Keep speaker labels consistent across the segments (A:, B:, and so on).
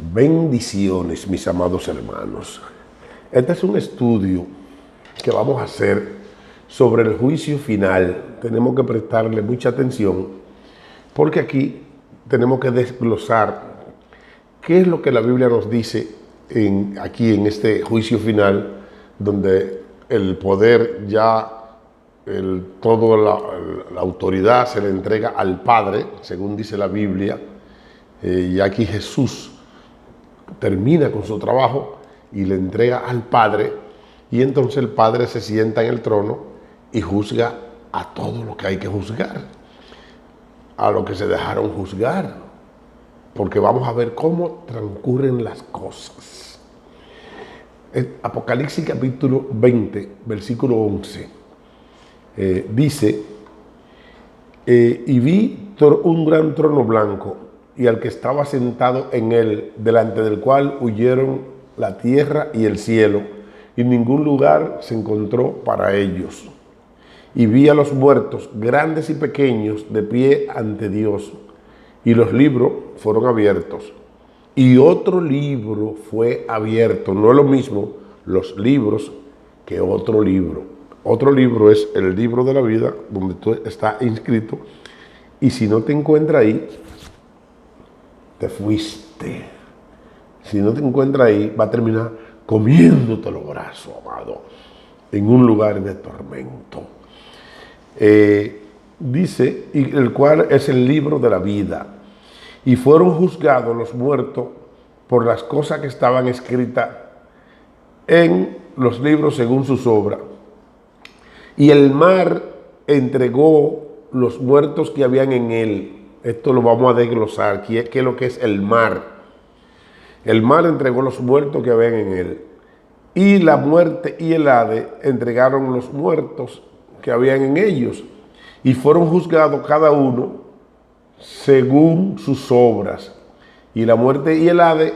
A: Bendiciones, mis amados hermanos. Este es un estudio que vamos a hacer sobre el juicio final. Tenemos que prestarle mucha atención porque aquí tenemos que desglosar qué es lo que la Biblia nos dice aquí en este juicio final, donde el poder toda la autoridad se le entrega al Padre, según dice la Biblia, y aquí Jesús termina con su trabajo y le entrega al Padre, y entonces el Padre se sienta en el trono y juzga a todo lo que hay que juzgar, a lo que se dejaron juzgar, porque vamos a ver cómo transcurren las cosas. Apocalipsis capítulo 20, versículo 11, dice, y vi un gran trono blanco, y al que estaba sentado en él, delante del cual huyeron la tierra y el cielo, y ningún lugar se encontró para ellos. Y vi a los muertos, grandes y pequeños, de pie ante Dios, y los libros fueron abiertos. Y otro libro fue abierto, no es lo mismo los libros que otro libro. Otro libro es el libro de la vida, donde tú estás inscrito, y si no te encuentras ahí, te fuiste. Si no te encuentras ahí, va a terminar comiéndote los brazos, amado, en un lugar de tormento. Dice, y el cual es el libro de la vida. Y fueron juzgados los muertos por las cosas que estaban escritas en los libros según sus obras. Y el mar entregó los muertos que habían en él. Esto lo vamos a desglosar. ¿Qué es lo que es el mar? El mar entregó los muertos que habían en él. Y la muerte y el Hades entregaron los muertos que habían en ellos. Y fueron juzgados cada uno según sus obras. Y la muerte y el Hades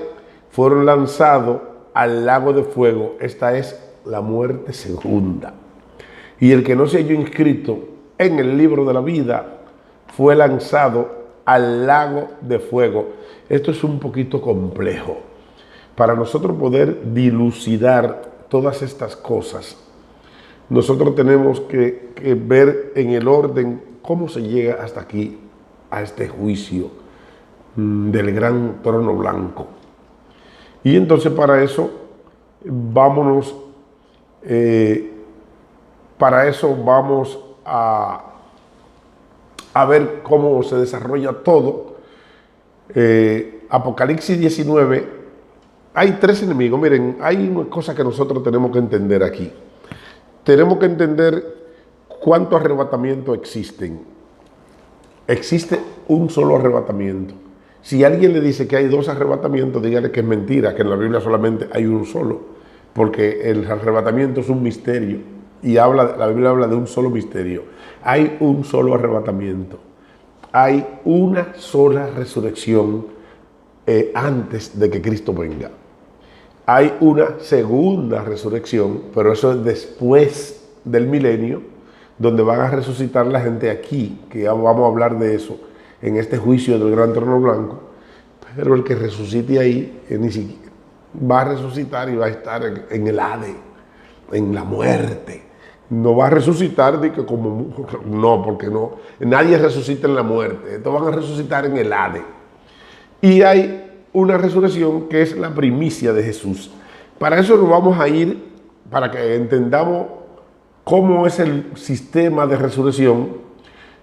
A: fueron lanzados al lago de fuego. Esta es la muerte segunda. Y el que no se halló inscrito en el libro de la vida fue lanzado al lago de fuego. Esto es un poquito complejo. Para nosotros poder dilucidar todas estas cosas, nosotros tenemos que ver en el orden cómo se llega hasta aquí, a este juicio del gran trono blanco. Y entonces para eso, vamos a ver cómo se desarrolla todo. Apocalipsis 19, hay tres enemigos. Miren, hay una cosa que nosotros tenemos que entender aquí. Tenemos que entender cuántos arrebatamientos existen. Existe un solo arrebatamiento. Si alguien le dice que hay dos arrebatamientos, dígale que es mentira, que en la Biblia solamente hay uno solo, porque el arrebatamiento es un misterio y la Biblia habla de un solo misterio. Hay un solo arrebatamiento. Hay una sola resurrección antes de que Cristo venga. Hay una segunda resurrección, pero eso es después del milenio, donde van a resucitar la gente aquí, que ya vamos a hablar de eso en este juicio del gran trono blanco. Pero el que resucite ahí ni siquiera va a resucitar y va a estar en el Hades, en la muerte. No va a resucitar porque no, nadie resucita en la muerte. Estos van a resucitar en el Hades. Y hay una resurrección que es la primicia de Jesús. Para eso nos vamos a ir, para que entendamos cómo es el sistema de resurrección.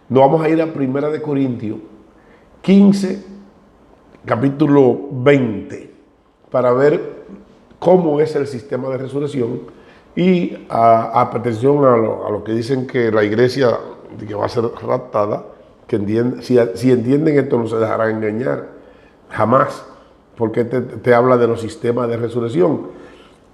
A: Nos vamos a ir a 1 Corintios 15, capítulo 20, para ver cómo es el sistema de resurrección. Y atención a lo que dicen que la iglesia que va a ser raptada, que si entienden esto no se dejarán engañar jamás, porque te habla de los sistemas de resurrección,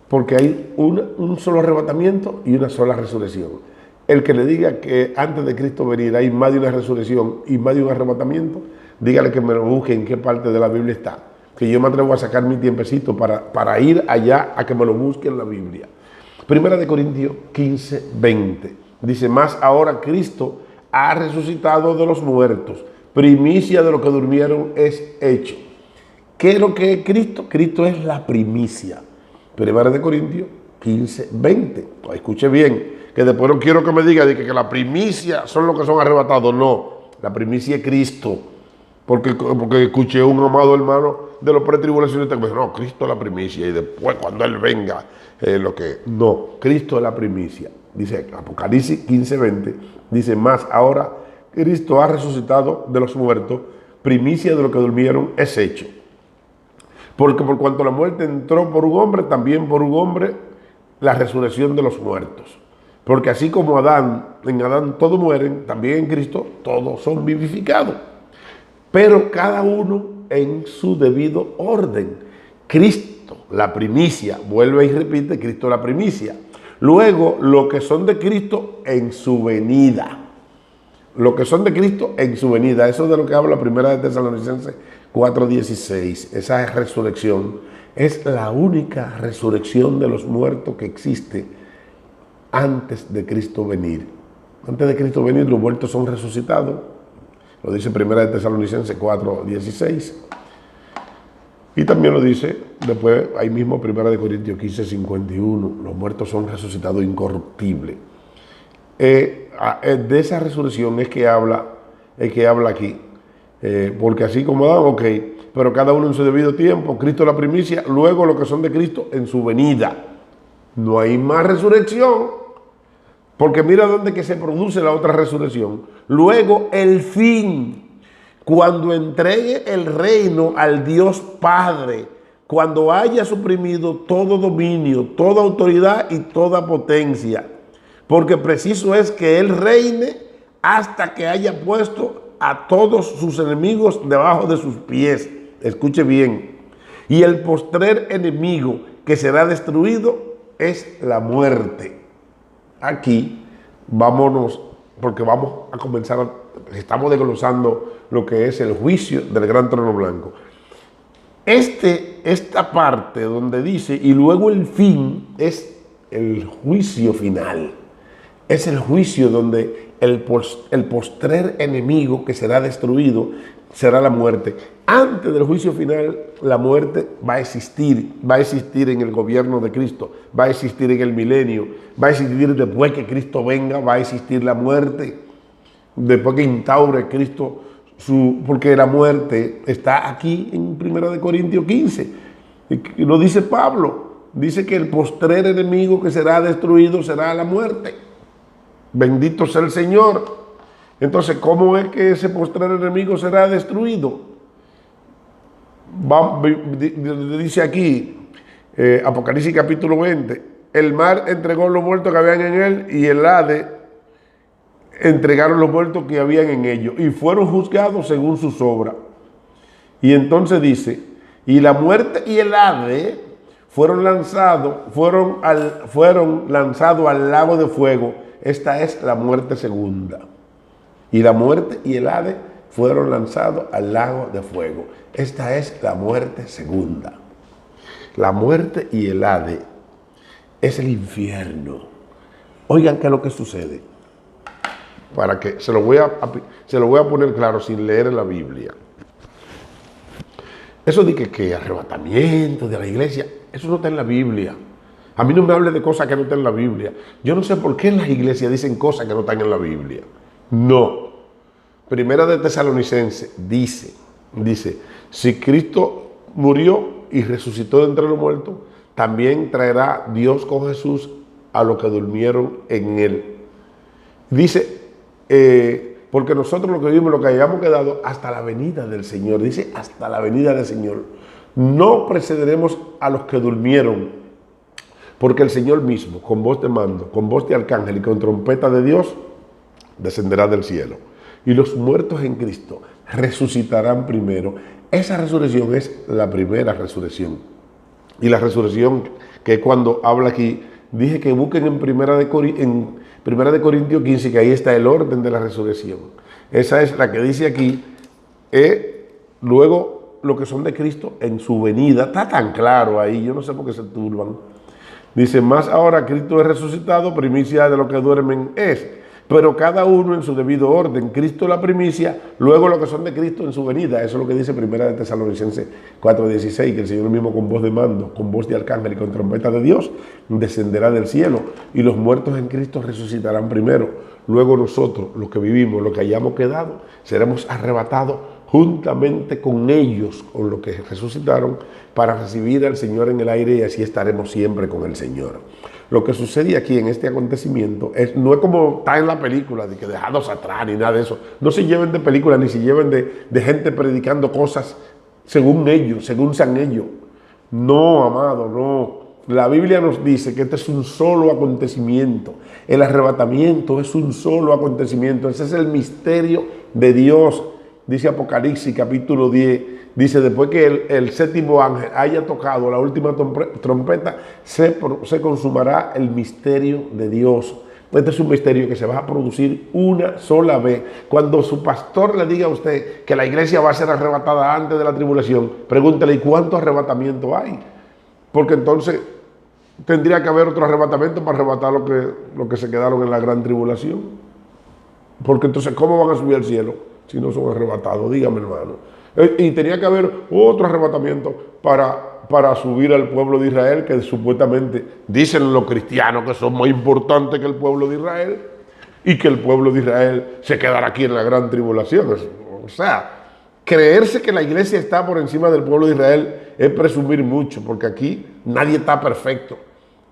A: porque hay un solo arrebatamiento y una sola resurrección. El que le diga que antes de Cristo venir hay más de una resurrección y más de un arrebatamiento, dígale que me lo busque en qué parte de la Biblia está, que yo me atrevo a sacar mi tiempecito para ir allá a que me lo busque en la Biblia. 1 Corintios 15, 20. Dice, más ahora Cristo ha resucitado de los muertos. Primicia de los que durmieron es hecho. ¿Qué es lo que es Cristo? Cristo es la primicia. Primera de Corintios 15, 20. Escuche bien, que después no quiero que me diga que la primicia son los que son arrebatados. No, la primicia es Cristo. Porque escuché un amado hermano de los pretribulacionistas que me dijo, no, Cristo es la primicia. Y después cuando Él venga, lo que... No, Cristo es la primicia. Dice Apocalipsis 15, 20. Dice, más ahora Cristo ha resucitado de los muertos, primicia de los que durmieron es hecho. Porque por cuanto la muerte entró por un hombre, también por un hombre la resurrección de los muertos. Porque así como en Adán todos mueren, también en Cristo todos son vivificados. Pero cada uno en su debido orden. Cristo, la primicia, vuelve y repite, Cristo la primicia. Luego, los que son de Cristo en su venida. Los que son de Cristo en su venida. Eso es de lo que habla Primera de Tesalonicenses 4:16. Esa resurrección es la única resurrección de los muertos que existe antes de Cristo venir. Antes de Cristo venir, los muertos son resucitados. Lo dice Primera de Tesalonicenses 4:16. Y también lo dice después, ahí mismo, Primera de Corintios 15:51. Los muertos son resucitados incorruptibles. De esa resurrección es que habla aquí. Porque así como dan, ok, pero cada uno en su debido tiempo, Cristo la primicia, luego los que son de Cristo en su venida. No hay más resurrección, porque mira dónde que se produce la otra resurrección. Luego el fin, cuando entregue el reino al Dios Padre, cuando haya suprimido todo dominio, toda autoridad y toda potencia. Porque preciso es que Él reine hasta que haya puesto a todos sus enemigos debajo de sus pies. Escuche bien. Y el postrer enemigo que será destruido es la muerte. Aquí vámonos, porque vamos a comenzar, estamos desglosando lo que es el juicio del gran trono blanco. Esta parte donde dice, y luego el fin, es el juicio final. Es el juicio donde el postrer enemigo que será destruido será la muerte. Antes del juicio final, la muerte va a existir en el gobierno de Cristo, va a existir en el milenio, va a existir después que Cristo venga, va a existir la muerte, después que instaure Cristo porque la muerte está aquí en 1 Corintios 15, y lo dice Pablo, dice que el postrer enemigo que será destruido será la muerte. Bendito sea el Señor. Entonces, ¿cómo es que ese postrer enemigo será destruido? Dice aquí, Apocalipsis capítulo 20, el mar entregó los muertos que habían en él y el Hades entregaron los muertos que habían en ellos y fueron juzgados según sus obras. Y entonces dice, y la muerte y el Hades fueron lanzados al lago de fuego. Esta es la muerte segunda. Y la muerte y el Hades fueron lanzados al lago de fuego. Esta es la muerte segunda. La muerte y el Hades es el infierno. Oigan qué es lo que sucede. Para que se lo voy a poner claro sin leer en la Biblia. Eso de que arrebatamiento de la iglesia, eso no está en la Biblia. A mí no me hable de cosas que no están en la Biblia. Yo no sé por qué en las iglesias dicen cosas que no están en la Biblia. No. Primera de Tesalonicenses dice, si Cristo murió y resucitó de entre los muertos, también traerá Dios con Jesús a los que durmieron en él. Dice, porque nosotros lo que vivimos, lo que hayamos quedado hasta la venida del Señor, dice hasta la venida del Señor, no precederemos a los que durmieron. Porque el Señor mismo, con voz de mando, con voz de arcángel y con trompeta de Dios, descenderá del cielo. Y los muertos en Cristo resucitarán primero. Esa resurrección es la primera resurrección. Y la resurrección que cuando habla aquí, dije que busquen en Primera de Corintios 15, que ahí está el orden de la resurrección. Esa es la que dice aquí, luego lo que son de Cristo en su venida. Está tan claro ahí, yo no sé por qué se turban. Dice, más ahora Cristo es resucitado, primicia de los que duermen es. pero cada uno en su debido orden. Cristo la primicia, luego lo que son de Cristo en su venida. Eso es lo que dice Primera de Tesalonicenses 4:16, que el Señor mismo con voz de mando, con voz de arcángel y con trompeta de Dios, descenderá del cielo y los muertos en Cristo resucitarán primero. Luego nosotros, los que vivimos, los que hayamos quedado, seremos arrebatados juntamente con ellos, con los que resucitaron, para recibir al Señor en el aire y así estaremos siempre con el Señor. Lo que sucede aquí en este acontecimiento no es como está en la película, de que dejados atrás ni nada de eso. No se lleven de película ni se lleven de gente predicando cosas según ellos, según sean ellos. No, amado, no. La Biblia nos dice que este es un solo acontecimiento. El arrebatamiento es un solo acontecimiento. Ese es el misterio de Dios. Dice Apocalipsis capítulo 10. Dice, después que el séptimo ángel haya tocado la última trompeta, se consumará el misterio de Dios. Este es un misterio que se va a producir una sola vez. Cuando su pastor le diga a usted que la iglesia va a ser arrebatada antes de la tribulación, pregúntele, ¿y cuánto arrebatamiento hay? Porque entonces tendría que haber otro arrebatamiento para arrebatar lo que se quedaron en la gran tribulación. Porque entonces, ¿cómo van a subir al cielo si no son arrebatados? Dígame, hermano. Y tenía que haber otro arrebatamiento para subir al pueblo de Israel, que supuestamente dicen los cristianos que son más importantes que el pueblo de Israel, y que el pueblo de Israel se quedará aquí en la gran tribulación. O sea, creerse que la iglesia está por encima del pueblo de Israel es presumir mucho, porque aquí nadie está perfecto.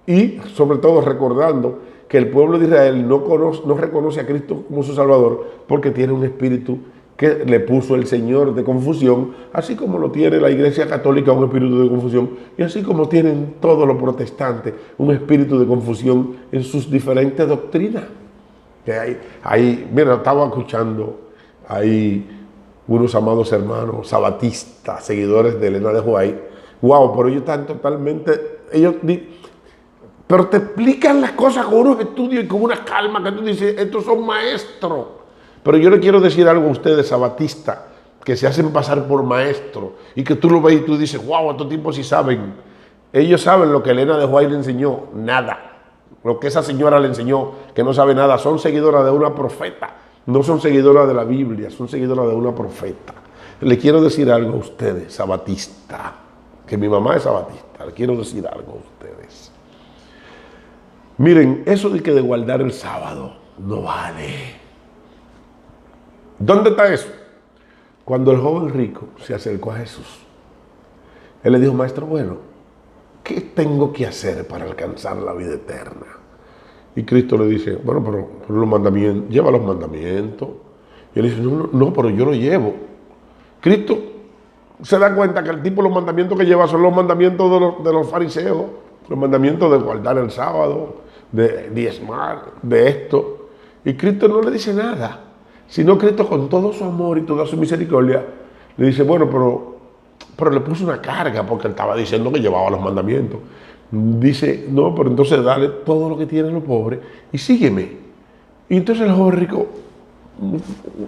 A: Y sobre todo recordando que el pueblo de Israel no reconoce a Cristo como su Salvador porque tiene un espíritu que le puso el Señor de confusión, así como lo tiene la Iglesia Católica, un espíritu de confusión, y así como tienen todos los protestantes un espíritu de confusión en sus diferentes doctrinas. Que mira, estaba escuchando ahí unos amados hermanos sabatistas, seguidores de Elena de White. Wow, pero ellos están totalmente, pero te explican las cosas con unos estudios y con una calma que tú dices, estos son maestros. Pero yo le quiero decir algo a ustedes, sabatistas, que se hacen pasar por maestros y que tú lo ves y tú dices, wow, estos tipos sí saben. Ellos saben lo que Elena de White le enseñó, nada. Lo que esa señora le enseñó, que no sabe nada, son seguidoras de una profeta. No son seguidoras de la Biblia, son seguidoras de una profeta. Le quiero decir algo a ustedes, sabatistas, que mi mamá es sabatista. Le quiero decir algo a ustedes. Miren, eso de que de guardar el sábado no vale. ¿Dónde está eso? Cuando el joven rico se acercó a Jesús, él le dijo, maestro, bueno, ¿qué tengo que hacer para alcanzar la vida eterna? Y Cristo le dice, bueno, pero los mandamientos, lleva los mandamientos. Y él dice, no, pero yo lo llevo. Cristo se da cuenta que el tipo de los mandamientos que lleva son los mandamientos de los fariseos, los mandamientos de guardar el sábado, de diezmar, de esto. Y Cristo no le dice nada. Sino Cristo con todo su amor y toda su misericordia le dice, bueno, pero le puso una carga porque él estaba diciendo que llevaba los mandamientos. Dice, no, pero entonces dale todo lo que tienen los pobres y sígueme. Y entonces el joven rico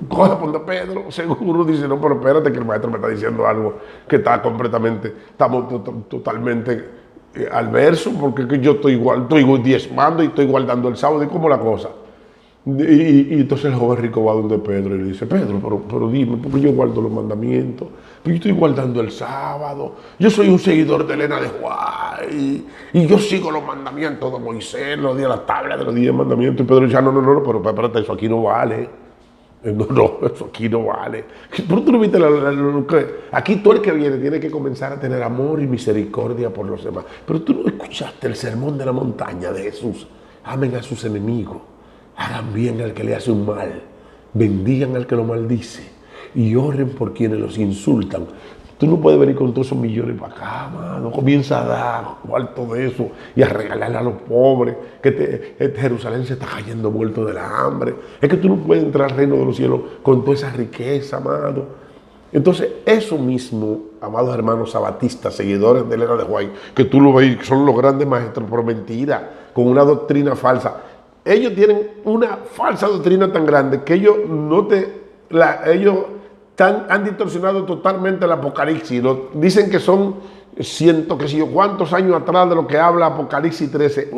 A: coge a Ponte Pedro, seguro dice, no, pero espérate que el maestro me está diciendo algo que está completamente, estamos totalmente al verso, porque yo estoy diezmando y estoy guardando el sábado. ¿Y cómo la cosa? Y entonces el joven rico va donde Pedro y le dice, Pedro, pero dime, porque yo guardo los mandamientos, pero yo estoy guardando el sábado, yo soy un seguidor de Elena de White, y yo sigo los mandamientos de Moisés, los días, la tabla de los 10 mandamientos. Y Pedro dice, no, pero espérate, eso aquí no vale. No, eso aquí no vale. Pero tú no viste aquí todo el que viene tiene que comenzar a tener amor y misericordia por los demás. Pero tú no escuchaste el sermón de la montaña de Jesús. Amen a sus enemigos. Hagan bien al que le hace un mal, bendigan al que lo maldice y oren por quienes los insultan. Tú no puedes venir con todos esos millones para acá, mano. Comienza a dar cuarto de eso y a regalarle a los pobres, que Jerusalén se está cayendo muerto de la hambre. Es que tú no puedes entrar al reino de los cielos con toda esa riqueza, amado. Entonces, eso mismo, amados hermanos sabatistas, seguidores de Elena de White, que tú lo ves, son los grandes maestros, por mentira, con una doctrina falsa. Ellos tienen una falsa doctrina tan grande que ellos han distorsionado totalmente el Apocalipsis. Dicen que son qué sé yo cuántos años atrás de lo que habla Apocalipsis 13.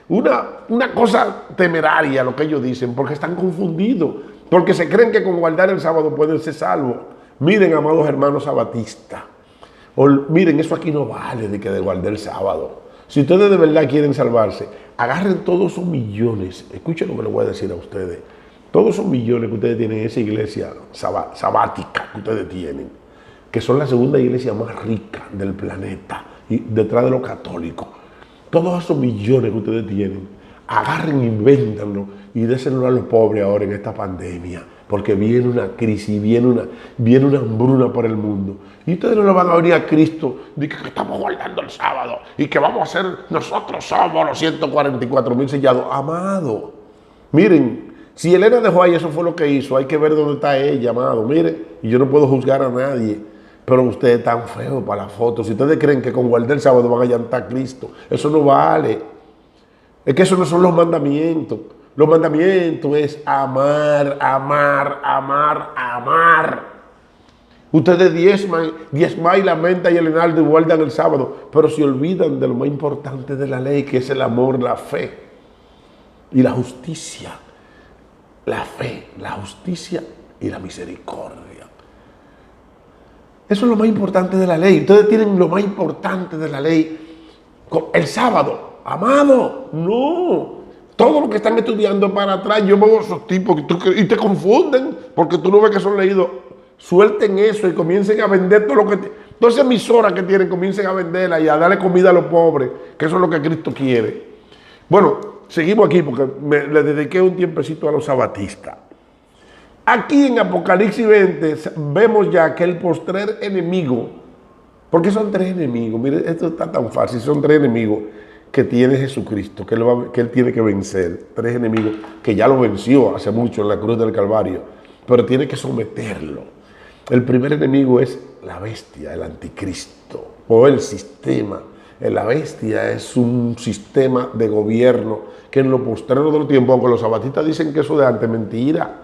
A: una cosa temeraria lo que ellos dicen, porque están confundidos, porque se creen que con guardar el sábado pueden ser salvos. Miren, amados hermanos sabatistas, miren, eso aquí no vale de que de guardar el sábado. Si ustedes de verdad quieren salvarse, agarren todos esos millones, escuchen lo que les voy a decir a ustedes, todos esos millones que ustedes tienen en esa iglesia sabática que ustedes tienen, que son la segunda iglesia más rica del planeta, y detrás de los católicos. Todos esos millones que ustedes tienen, agarren y véndanlo y désenlo a los pobres ahora en esta pandemia, porque viene una crisis, viene una hambruna por el mundo. Y ustedes no le van a venir a Cristo de que estamos guardando el sábado y que vamos a ser, nosotros somos los 144,000 sellados. Amado, miren, si Elena dejó ahí, eso fue lo que hizo, hay que ver dónde está ella, amado. Miren, y yo no puedo juzgar a nadie, pero ustedes están feos para la foto. Si ustedes creen que con guardar el sábado van a llantar a Cristo, eso no vale. Es que eso no son los mandamientos. Los mandamientos es amar, amar, amar, amar. Ustedes diezman y lamentan y el enaldo y guardan el sábado, pero se olvidan de lo más importante de la ley, que es el amor, la fe y la justicia. La fe, la justicia y la misericordia. Eso es lo más importante de la ley. Ustedes tienen lo más importante de la ley. El sábado, amado, no. Todo lo que están estudiando para atrás, yo veo a esos tipos y te confunden porque tú no ves que son leídos. Suelten eso y comiencen a vender todo lo que... Todas esas emisoras que tienen, comiencen a venderla y a darle comida a los pobres, que eso es lo que Cristo quiere. Bueno, seguimos aquí porque le dediqué un tiempecito a los sabatistas. Aquí en Apocalipsis 20 vemos ya que el postrer enemigo, porque son tres enemigos, mire, esto está tan fácil, son tres enemigos que tiene Jesucristo, que él tiene que vencer, tres enemigos que ya lo venció hace mucho en la cruz del Calvario, pero tiene que someterlo. El primer enemigo es la bestia, el anticristo, o el sistema. La bestia es un sistema de gobierno que en lo postrero de los tiempos, aunque los sabatistas dicen que eso de antes, mentira.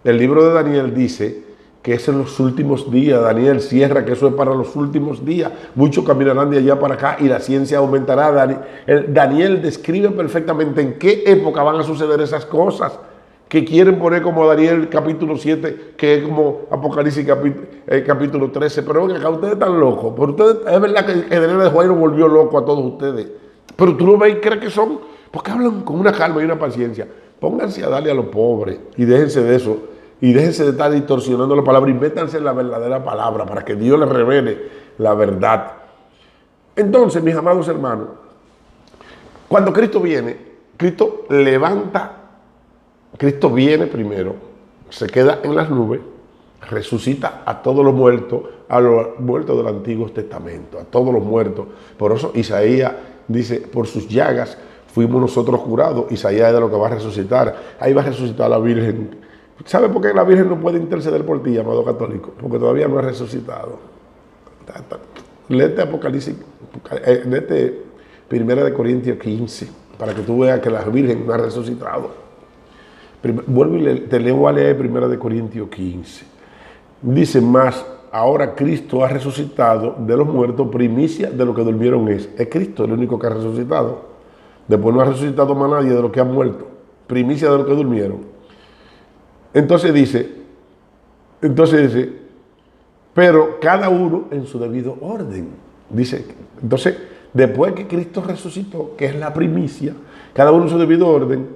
A: El libro de Daniel dice que es en los últimos días. Daniel cierra que eso es para los últimos días. Muchos caminarán de allá para acá y la ciencia aumentará. Daniel describe perfectamente en qué época van a suceder esas cosas que quieren poner como Daniel capítulo 7, que es como Apocalipsis capítulo 13. Pero oigan, acá ustedes están locos. Pero ustedes, es verdad que Elena de Juárez volvió loco a todos ustedes. Pero tú lo ves y crees que son, porque hablan con una calma y una paciencia. Pónganse a darle a los pobres y déjense de eso. Y déjense de estar distorsionando la palabra y métanse en la verdadera palabra para que Dios les revele la verdad. Entonces, mis amados hermanos, cuando Cristo viene, Cristo viene primero, se queda en las nubes, resucita a todos los muertos del Antiguo Testamento, a todos los muertos. Por eso Isaías dice, por sus llagas fuimos nosotros curados. Isaías es de lo que va a resucitar. Ahí va a resucitar la Virgen. ¿Sabe por qué la Virgen no puede interceder por ti, amado católico? Porque todavía no ha resucitado. Léete Apocalipsis, léete 1 Corintios 15, para que tú veas que la Virgen no ha resucitado. Vuelvo y te leo a leer 1 Corintios 15. Dice más, ahora Cristo ha resucitado de los muertos, primicia de lo que durmieron es. Es Cristo el único que ha resucitado. Después no ha resucitado más nadie de los que han muerto. Primicia de los que durmieron. Entonces dice, pero cada uno en su debido orden. Dice, entonces, después que Cristo resucitó, que es la primicia, cada uno en su debido orden,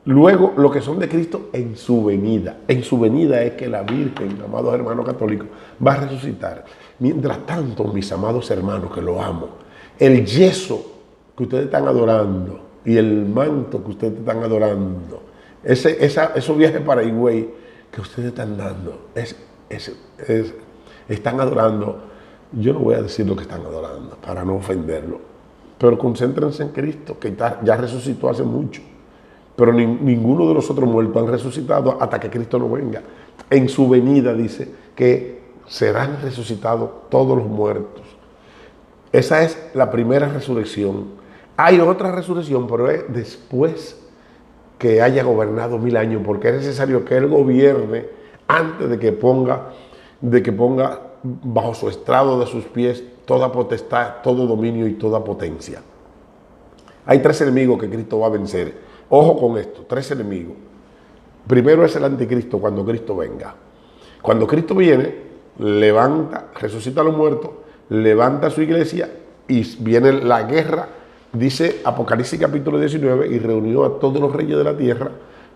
A: luego lo que son de Cristo en su venida. En su venida es que la Virgen, amados hermanos católicos, va a resucitar. Mientras tanto, mis amados hermanos, que lo amo, el yeso que ustedes están adorando y el manto que ustedes están adorando, esos viajes para Higüey que ustedes están dando, están adorando. Yo no voy a decir lo que están adorando para no ofenderlo, pero concéntrense en Cristo, que ya resucitó hace mucho. Pero ninguno de los otros muertos han resucitado hasta que Cristo no venga. En su venida dice que serán resucitados todos los muertos. Esa es la primera resurrección. Hay otra resurrección, pero es después que haya gobernado 1000 años, porque es necesario que Él gobierne antes de que ponga bajo su estrado de sus pies toda potestad, todo dominio y toda potencia. Hay tres enemigos que Cristo va a vencer. Ojo con esto, tres enemigos. Primero es el anticristo cuando Cristo venga. Cuando Cristo viene, levanta, resucita a los muertos, levanta a su iglesia y viene la guerra, dice Apocalipsis capítulo 19, y reunió a todos los reyes de la tierra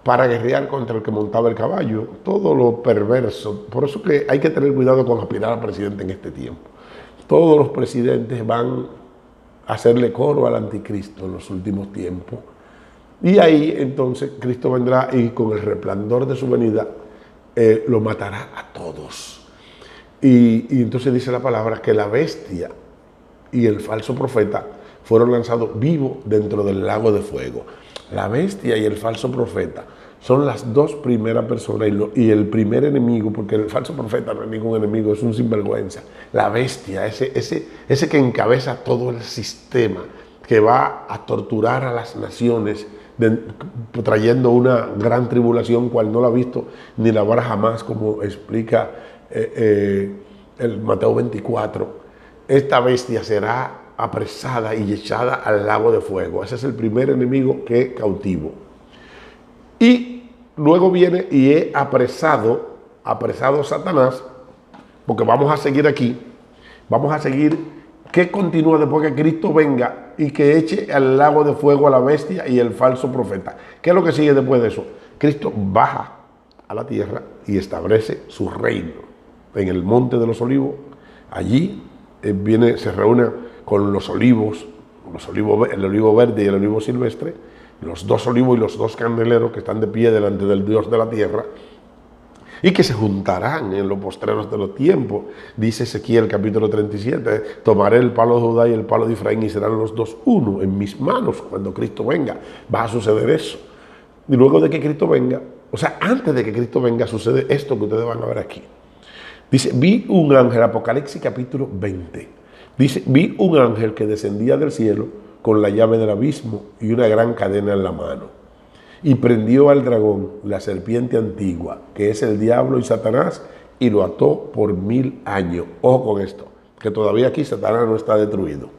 A: para guerrear contra el que montaba el caballo. Todo lo perverso. Por eso que hay que tener cuidado con aspirar a presidente en este tiempo. Todos los presidentes van a hacerle coro al anticristo en los últimos tiempos. Y ahí entonces Cristo vendrá y con el resplandor de su venida lo matará a todos. Y entonces dice la palabra que la bestia y el falso profeta fueron lanzados vivos dentro del lago de fuego. La bestia y el falso profeta son las dos primeras personas y el primer enemigo, porque el falso profeta no es ningún enemigo, es un sinvergüenza. La bestia, ese que encabeza todo el sistema, que va a torturar a las naciones, trayendo una gran tribulación cual no la ha visto ni la habrá jamás, como explica el Mateo 24. Esta bestia será apresada y echada al lago de fuego. Ese es el primer enemigo que cautivo. Y luego viene y he apresado Satanás, porque vamos a seguir aquí, vamos a seguir que continúa después que Cristo venga y que eche al lago de fuego a la bestia y el falso profeta. ¿Qué es lo que sigue después de eso? Cristo baja a la tierra y establece su reino en el monte de los olivos. Allí se reúne con los olivos, el olivo verde y el olivo silvestre, los dos olivos y los dos candeleros que están de pie delante del Dios de la tierra, y que se juntarán en los postreros de los tiempos. Dice Ezequiel capítulo 37, tomaré el palo de Judá y el palo de Efraín y serán los dos uno en mis manos cuando Cristo venga. Va a suceder eso. Y luego de que Cristo venga, o sea, antes de que Cristo venga, sucede esto que ustedes van a ver aquí. Dice, vi un ángel, Apocalipsis capítulo 20. Dice, vi un ángel que descendía del cielo con la llave del abismo y una gran cadena en la mano. Y prendió al dragón, la serpiente antigua, que es el diablo y Satanás, y lo ató por 1000 años. Ojo con esto, que todavía aquí Satanás no está destruido.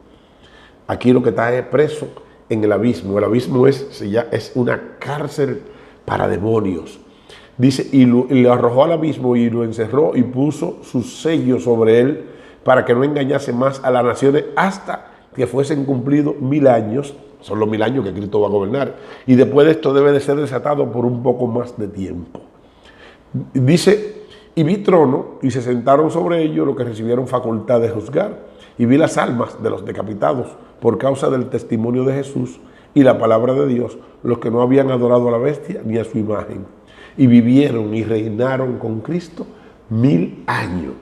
A: Aquí lo que está es preso en el abismo. El abismo es una cárcel para demonios. Dice, y lo arrojó al abismo y lo encerró y puso sus sellos sobre él para que no engañase más a las naciones hasta que fuesen cumplidos 1000 años. Son los 1000 años que Cristo va a gobernar. Y después de esto debe de ser desatado por un poco más de tiempo. Dice, y vi trono y se sentaron sobre ellos los que recibieron facultad de juzgar. Y vi las almas de los decapitados por causa del testimonio de Jesús y la palabra de Dios, los que no habían adorado a la bestia ni a su imagen. Y vivieron y reinaron con Cristo 1000 años.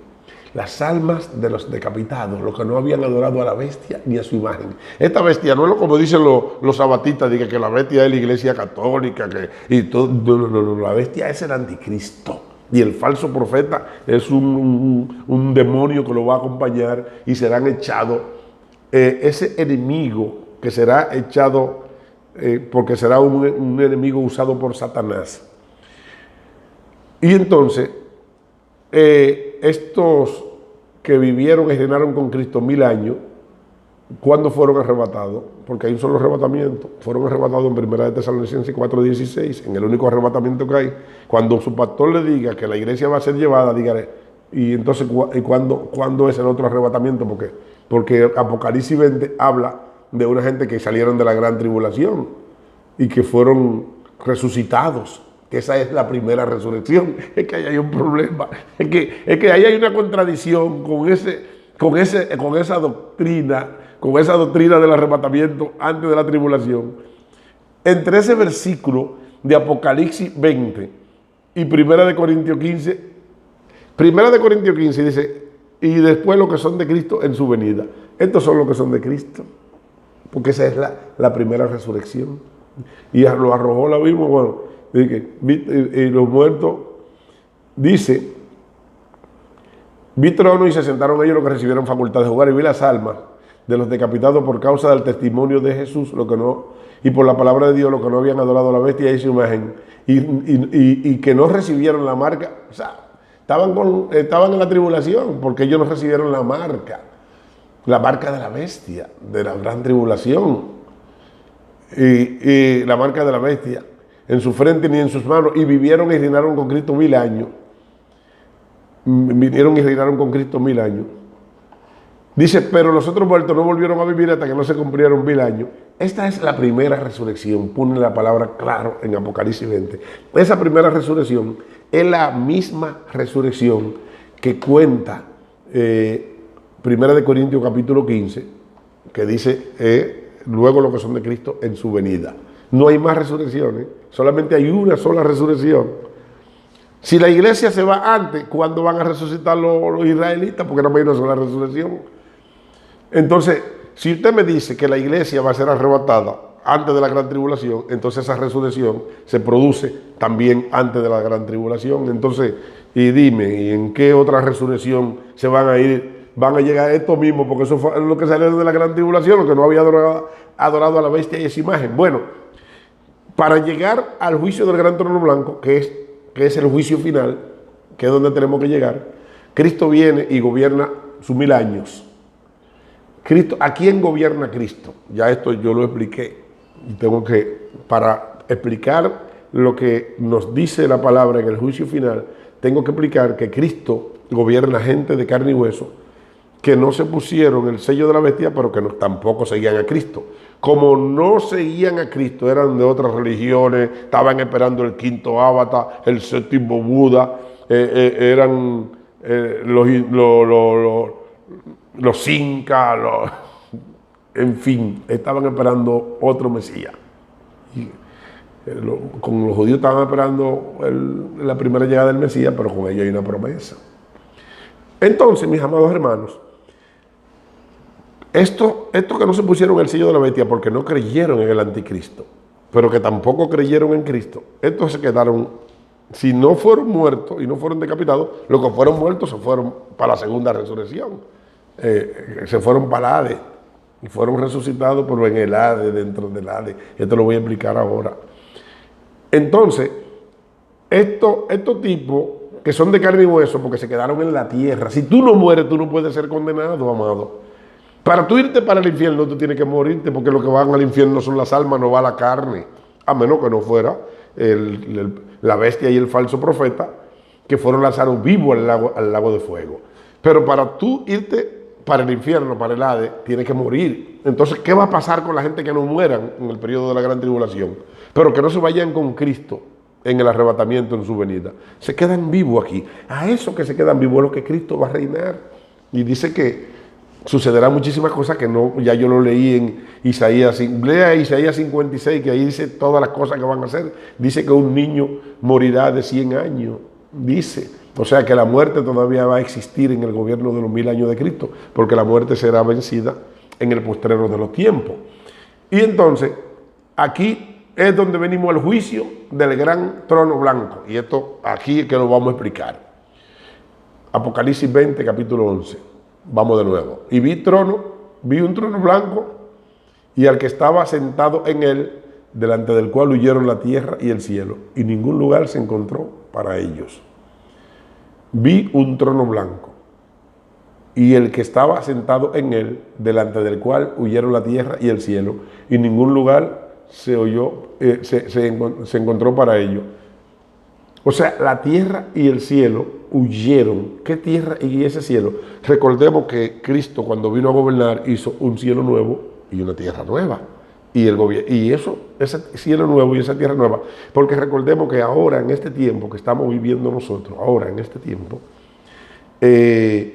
A: Las almas de los decapitados, los que no habían adorado a la bestia ni a su imagen. Esta bestia no es como dicen los sabatistas, que la bestia es la iglesia católica, y todo. No, la bestia es el anticristo. Y el falso profeta es un demonio que lo va a acompañar y serán echados. Ese enemigo que será echado, porque será un enemigo usado por Satanás. Y entonces, estos que vivieron y reinaron con Cristo 1000 años, ¿cuándo fueron arrebatados? Porque hay un solo arrebatamiento. Fueron arrebatados en 1 Tesalonicenses 4:16, en el único arrebatamiento que hay. Cuando su pastor le diga que la iglesia va a ser llevada, dígale, y entonces, ¿cuándo es el otro arrebatamiento? Porque Apocalipsis 20 habla de una gente que salieron de la gran tribulación y que fueron resucitados. Que esa es la primera resurrección. Es que ahí hay un problema. Es que ahí hay una contradicción con esa doctrina del arrebatamiento antes de la tribulación. Entre ese versículo de Apocalipsis 20 y 1 Corintios 15, 1 Corintios 15 dice, y después los que son de Cristo en su venida. Estos son los que son de Cristo, porque esa es la primera resurrección. Y lo arrojó el abismo, bueno, y los muertos, dice, vi trono y se sentaron ellos los que recibieron facultad de jugar, y vi las almas de los decapitados por causa del testimonio de Jesús, y por la palabra de Dios, los que no habían adorado a la bestia y su imagen, y que no recibieron la marca. O sea, estaban en la tribulación porque ellos no recibieron la marca de la bestia, de la gran tribulación. y la marca de la bestia en su frente ni en sus manos, y vivieron y reinaron con Cristo 1000 años. Vinieron y reinaron con Cristo 1000 años. Dice, pero los otros muertos no volvieron a vivir hasta que no se cumplieron 1000 años. Esta es la primera resurrección, pone la palabra claro en Apocalipsis 20. Esa primera resurrección es la misma resurrección que cuenta Primera de Corintios capítulo 15, que dice luego lo que son de Cristo en su venida. No hay más resurrecciones, solamente hay una sola resurrección. Si la iglesia se va antes, ¿cuándo van a resucitar los israelitas? Porque no hay una sola resurrección. Entonces, si usted me dice que la iglesia va a ser arrebatada antes de la gran tribulación, entonces esa resurrección se produce también antes de la gran tribulación. Entonces, y dime, ¿y en qué otra resurrección se van a ir? Van a llegar estos mismos, porque eso fue lo que salió de la gran tribulación, lo que no había adorado a la bestia y esa imagen. Bueno, para llegar al juicio del gran trono blanco, que es el juicio final, que es donde tenemos que llegar, Cristo viene y gobierna sus 1000 años. Cristo, ¿a quién gobierna Cristo? Ya esto yo lo expliqué. Tengo que, para explicar lo que nos dice la palabra en el juicio final, tengo que explicar que Cristo gobierna gente de carne y hueso que no se pusieron el sello de la bestia, pero que tampoco seguían a Cristo. Como no seguían a Cristo, eran de otras religiones, estaban esperando el quinto avatar, el séptimo Buda, eran los incas, en fin, estaban esperando otro Mesías. Con los judíos estaban esperando la primera llegada del Mesías, pero con ellos hay una promesa. Entonces, mis amados hermanos, esto que no se pusieron el sello de la bestia porque no creyeron en el anticristo, pero que tampoco creyeron en Cristo, estos se quedaron, si no fueron muertos y no fueron decapitados, los que fueron muertos se fueron para la segunda resurrección. Se fueron para el Hades y fueron resucitados, pero en el Hades, dentro del Hades. Esto lo voy a explicar ahora. Entonces, estos tipos que son de carne y hueso porque se quedaron en la tierra, si tú no mueres, tú no puedes ser condenado, amado. Para tú irte para el infierno, tú tienes que morirte, porque lo que van al infierno son las almas, no va la carne, a menos que no fuera la bestia y el falso profeta, que fueron lanzados vivos al lago de fuego. Pero para tú irte para el infierno, para el Hades, tienes que morir. Entonces, ¿qué va a pasar con la gente que no mueran en el periodo de la gran tribulación? Pero que no se vayan con Cristo en el arrebatamiento, en su venida. Se quedan vivos aquí. A eso que se quedan vivos es lo que Cristo va a reinar. Y dice que sucederán muchísimas cosas que no, ya yo lo leí en Isaías. Lea Isaías 56, que ahí dice todas las cosas que van a hacer. Dice que un niño morirá de 100 años. Dice. O sea que la muerte todavía va a existir en el gobierno de los 1000 años de Cristo, porque la muerte será vencida en el postrero de los tiempos. Y entonces, aquí es donde venimos al juicio del gran trono blanco. Y esto aquí es que lo vamos a explicar. Apocalipsis 20, capítulo 11. Vamos de nuevo. Y vi un trono blanco, y al que estaba sentado en él, delante del cual huyeron la tierra y el cielo, y ningún lugar se encontró para ellos. Vi un trono blanco, y el que estaba sentado en él, delante del cual huyeron la tierra y el cielo, y ningún lugar se encontró para ellos. O sea, la tierra y el cielo huyeron. ¿Qué tierra y ese cielo? Recordemos que Cristo, cuando vino a gobernar, hizo un cielo nuevo y una tierra nueva. Y ese cielo nuevo y esa tierra nueva, porque recordemos que ahora en este tiempo que estamos viviendo nosotros, ahora en este tiempo, el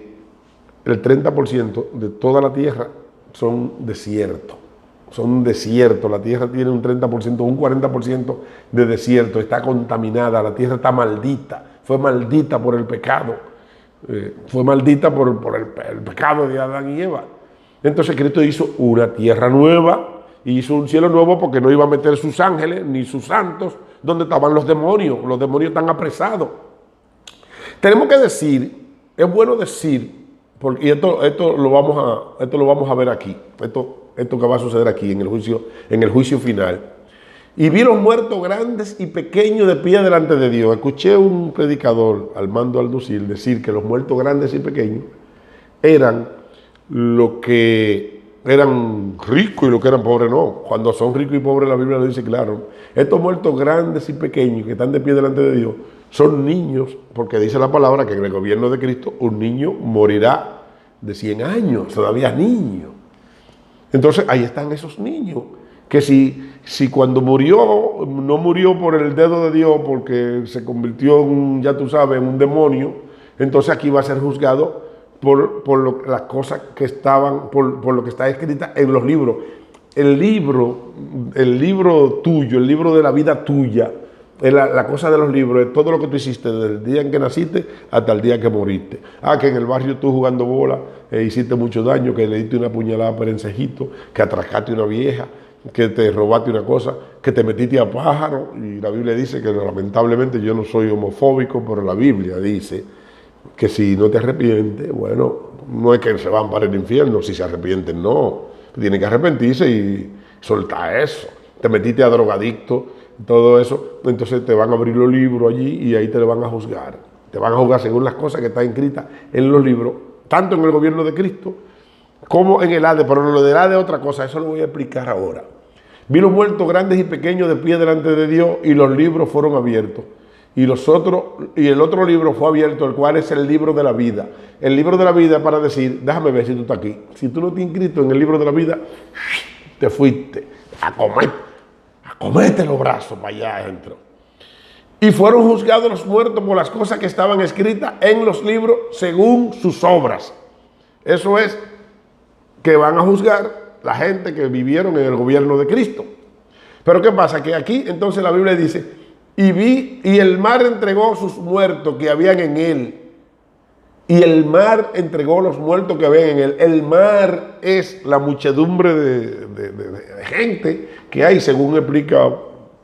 A: 30% de toda la tierra son desiertos. La tierra tiene un 30%, un 40% de desierto, está contaminada, la tierra está maldita, fue maldita por el pecado, fue maldita por el pecado de Adán y Eva. Entonces Cristo hizo una tierra nueva, y hizo un cielo nuevo porque no iba a meter sus ángeles ni sus santos donde estaban los demonios están apresados. Tenemos que decir, es bueno decir, porque y esto lo vamos a ver aquí, esto que va a suceder aquí en el juicio final. Y vi los muertos grandes y pequeños de pie delante de Dios. Escuché un predicador, Armando Alducil, decir que los muertos grandes y pequeños eran lo que eran ricos y los que eran pobres no. Cuando son ricos y pobres la Biblia lo dice claro. Estos muertos grandes y pequeños que están de pie delante de Dios son niños, porque dice la palabra que en el gobierno de Cristo un niño morirá de 100 años, todavía niño. Entonces ahí están esos niños, que si cuando murió, no murió por el dedo de Dios, porque se convirtió en, ya tú sabes, en un demonio, entonces aquí va a ser juzgado por las cosas que estaban, por lo que está escrita en los libros. El libro tuyo, el libro de la vida tuya, la cosa de los libros es todo lo que tú hiciste desde el día en que naciste hasta el día que moriste. Que en el barrio tú jugando bola hiciste mucho daño, que le diste una puñalada por encejito, que atracaste una vieja, que te robaste una cosa, que te metiste a pájaro. Y la Biblia dice que lamentablemente yo no soy homofóbico, pero la Biblia dice que si no te arrepientes, bueno, no es que se van para el infierno, si se arrepienten no, tienen que arrepentirse y soltar eso. Te metiste a drogadicto, todo eso, entonces te van a abrir los libros allí y ahí te van a juzgar. Te van a juzgar según las cosas que están escritas en los libros, tanto en el gobierno de Cristo como en el Hades. Pero lo del Hades es otra cosa, eso lo voy a explicar ahora. Vi los muertos grandes y pequeños de pie delante de Dios y los libros fueron abiertos. Y el otro libro fue abierto, el cual es el libro de la vida. El libro de la vida para decir, déjame ver si tú estás aquí. Si tú no te has inscrito en el libro de la vida, te fuiste a comerte los brazos para allá adentro. Y fueron juzgados los muertos por las cosas que estaban escritas en los libros según sus obras. Eso es, que van a juzgar la gente que vivieron en el gobierno de Cristo. Pero ¿qué pasa? Que aquí entonces la Biblia dice, y el mar entregó sus muertos que habían en él. Y el mar entregó los muertos que habían en él. El mar es la muchedumbre de gente que hay, según explica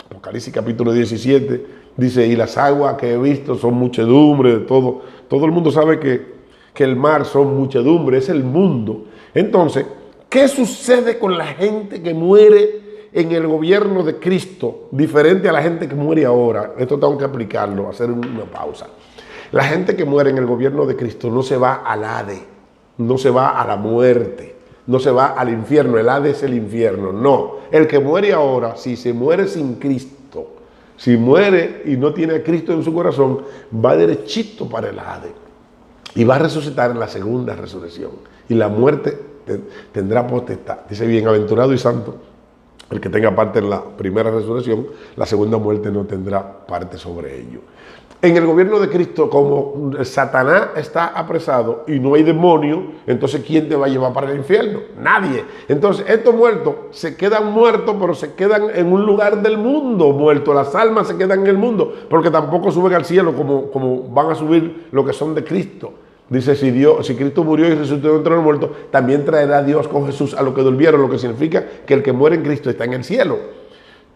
A: Apocalipsis capítulo 17. Dice, y las aguas que he visto son muchedumbre de todo. Todo el mundo sabe que el mar son muchedumbre, es el mundo. Entonces, ¿qué sucede con la gente que muere en el gobierno de Cristo, diferente a la gente que muere ahora? Esto tengo que explicarlo, hacer una pausa. La gente que muere en el gobierno de Cristo no se va al Hades, no se va a la muerte, no se va al infierno. El Hades es el infierno, no. El que muere ahora, si se muere sin Cristo, si muere y no tiene a Cristo en su corazón, va derechito para el Hades y va a resucitar en la segunda resurrección. Y la muerte tendrá potestad. Dice, bienaventurado y santo el que tenga parte en la primera resurrección, la segunda muerte no tendrá parte sobre ello. En el gobierno de Cristo, como Satanás está apresado y no hay demonio, entonces ¿quién te va a llevar para el infierno? Nadie. Entonces estos muertos se quedan muertos, pero se quedan en un lugar del mundo muertos. Las almas se quedan en el mundo, porque tampoco suben al cielo como van a subir los que son de Cristo. Dice, si Cristo murió y resucitó entre los muertos, también traerá Dios con Jesús a los que durmieron, lo que significa que el que muere en Cristo está en el cielo.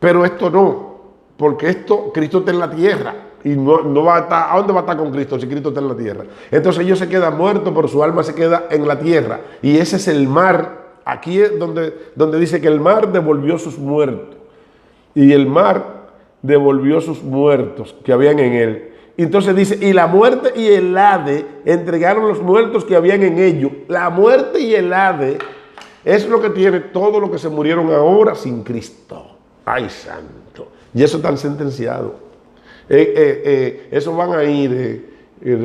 A: Pero esto no, porque Cristo está en la tierra y no va a estar. ¿A dónde va a estar con Cristo si Cristo está en la tierra? Entonces ellos se quedan muertos, pero su alma se queda en la tierra. Y ese es el mar. Aquí es donde dice que el mar devolvió sus muertos. Y el mar devolvió sus muertos que habían en él. Entonces dice, y la muerte y el Hades entregaron los muertos que habían en ellos. La muerte y el Hades es lo que tiene todo lo que se murieron ahora sin Cristo. ¡Ay, santo! Y eso están sentenciados. Eso van a ir,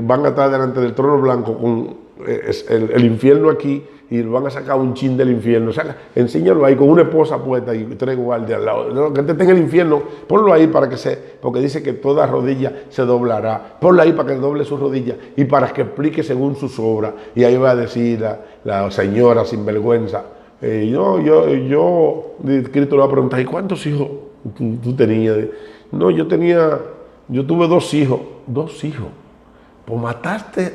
A: van a estar delante del trono blanco con el infierno aquí y van a sacar un chin del infierno. O sea, enséñalo ahí con una esposa puesta y 3 guardias al lado. No, que esté en el infierno, ponlo ahí porque dice que toda rodilla se doblará. Ponlo ahí para que doble su rodilla y para que explique según sus obras. Y ahí va a decir la señora sinvergüenza. Cristo le va a preguntar, ¿y cuántos hijos tú tenías? No, yo tuve 2 hijos. 2 hijos. Pues mataste